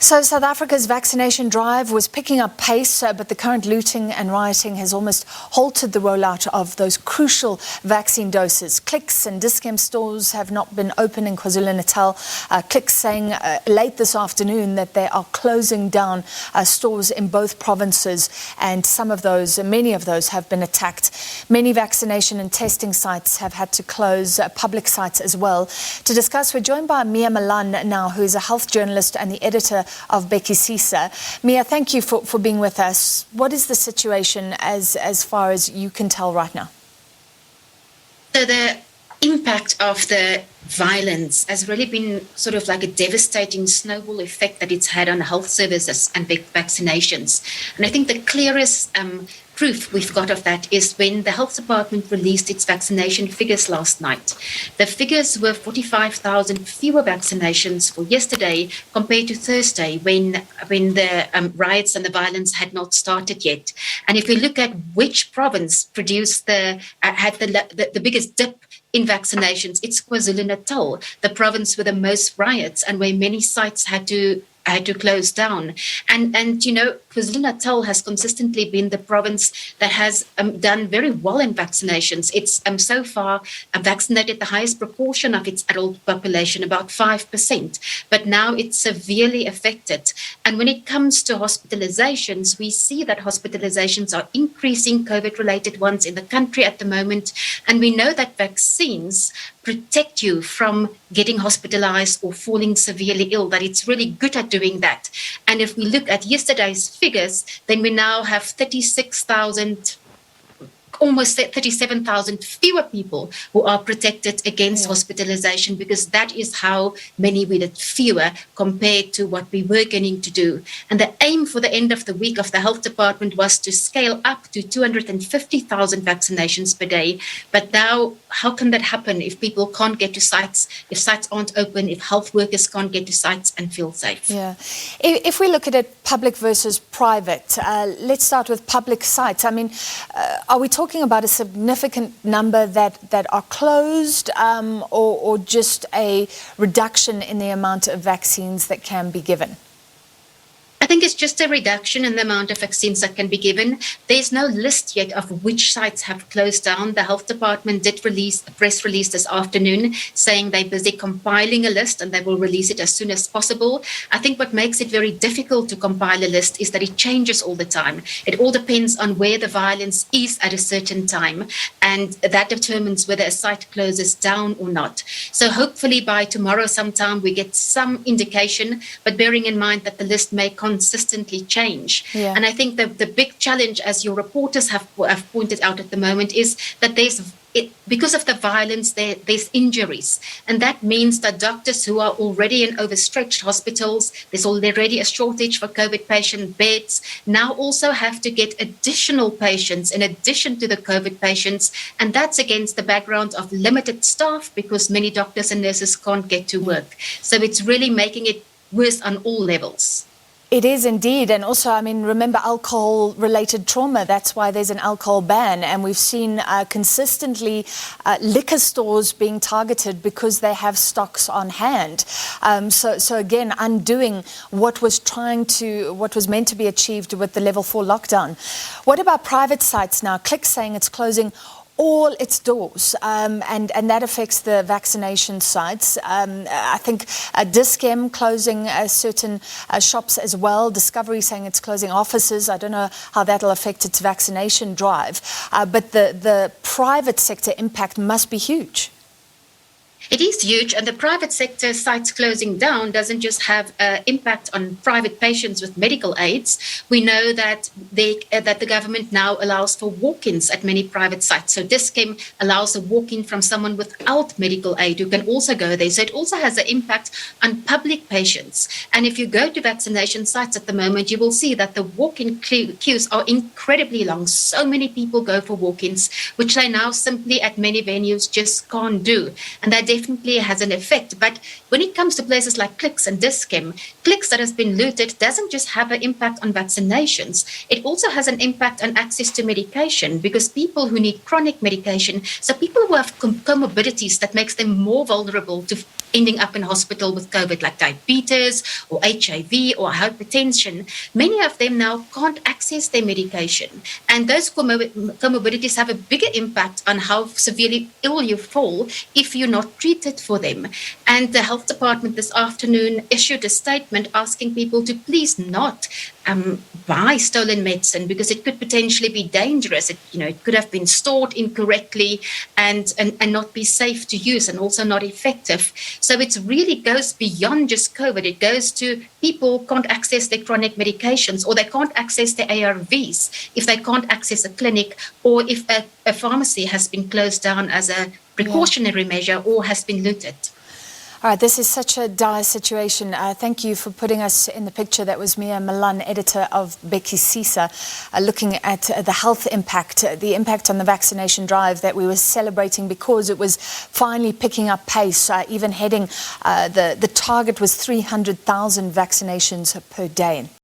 So South Africa's vaccination drive was picking up pace, but the current looting and rioting has almost halted the rollout of those crucial vaccine doses. Clicks and Dischem stores have not been open in KwaZulu-Natal. Clicks saying late this afternoon that they are closing down stores in both provinces, and many of those have been attacked. Many vaccination and testing sites have had to close, public sites as well. To discuss, we're joined by Mia Malan now, who is a health journalist and the editor of Bhekisisa. Mia, thank you for being with us. What is the situation as far as you can tell right now? So the impact of the violence has really been sort of like a devastating snowball effect that it's had on health services and vaccinations. And I think the clearest proof we've got of that is when the health department released its vaccination figures last night. The figures were 45,000 fewer vaccinations for yesterday compared to Thursday when the riots and the violence had not started yet. And if we look at which province produced had the biggest dip in vaccinations, it's KwaZulu-Natal, the province with the most riots and where many sites had to close down. And you know, KwaZulu-Natal has consistently been the province that has done very well in vaccinations. It's so far vaccinated the highest proportion of its adult population, about 5%, but now it's severely affected. And when it comes to hospitalizations, we see that hospitalizations are increasing, COVID-related ones in the country at the moment. And we know that vaccines protect you from getting hospitalized or falling severely ill, that it's really good at doing that. And if we look at yesterday's figures, then we now have 36,000, almost 37,000 fewer people who are protected against hospitalization, because that is how many we did fewer compared to what we were going to do. And the aim for the end of the week of the health department was to scale up to 250,000 vaccinations per day. But now, how can that happen if people can't get to sites, if sites aren't open, if health workers can't get to sites and feel safe? Yeah. If we look at it public versus private, let's start with public sites. I mean, are we talking about a significant number that are closed, or just a reduction in the amount of vaccines that can be given? I think it's just a reduction in the amount of vaccines that can be given. There's no list yet of which sites have closed down. The health department did release a press release this afternoon saying they're busy compiling a list and they will release it as soon as possible. I think what makes it very difficult to compile a list is that it changes all the time. It all depends on where the violence is at a certain time, and that determines whether a site closes down or not. So hopefully by tomorrow sometime we get some indication, but bearing in mind that the list may consistently change. Yeah. And I think the big challenge, as your reporters have pointed out at the moment, is that because of the violence, there's injuries. And that means that doctors who are already in overstretched hospitals, there's already a shortage for COVID patient beds, now also have to get additional patients in addition to the COVID patients. And that's against the background of limited staff, because many doctors and nurses can't get to work. So it's really making it worse on all levels. It is indeed. And also, I mean, remember alcohol-related trauma. That's why there's an alcohol ban. And we've seen consistently liquor stores being targeted because they have stocks on hand. So again, undoing what was meant to be achieved with the level 4 lockdown. What about private sites now? Click saying it's closing all its doors, and that affects the vaccination sites. I think Dischem closing certain shops as well. Discovery saying it's closing offices. I don't know how that'll affect its vaccination drive, but the private sector impact must be huge. It is huge, and the private sector sites closing down doesn't just have an impact on private patients with medical aids. We know that the government now allows for walk-ins at many private sites. So Dischem allows a walk-in from someone without medical aid who can also go there. So it also has an impact on public patients. And if you go to vaccination sites at the moment, you will see that the walk-in queues are incredibly long. So many people go for walk-ins, which they now simply at many venues just can't do. And that definitely has an effect. But when it comes to places like Clicks and Dischem, Clicks that has been looted doesn't just have an impact on vaccinations, it also has an impact on access to medication, because people who need chronic medication, so people who have comorbidities that makes them more vulnerable to ending up in hospital with COVID, like diabetes or HIV or hypertension, many of them now can't access their medication. And those comorbidities have a bigger impact on how severely ill you fall if you're not treated for them. And the health department this afternoon issued a statement asking people to please not buy stolen medicine, because it could potentially be dangerous. It could have been stored incorrectly and not be safe to use, and also not effective. So it really goes beyond just COVID. It goes to people can't access their chronic medications, or they can't access their ARVs if they can't access a clinic, or if a pharmacy has been closed down as a precautionary measure or has been looted. All right, this is such a dire situation. Thank you for putting us in the picture. That was Mia Malan, editor of Bhekisisa, looking at the health impact, the impact on the vaccination drive that we were celebrating because it was finally picking up pace, even heading, the target was 300,000 vaccinations per day.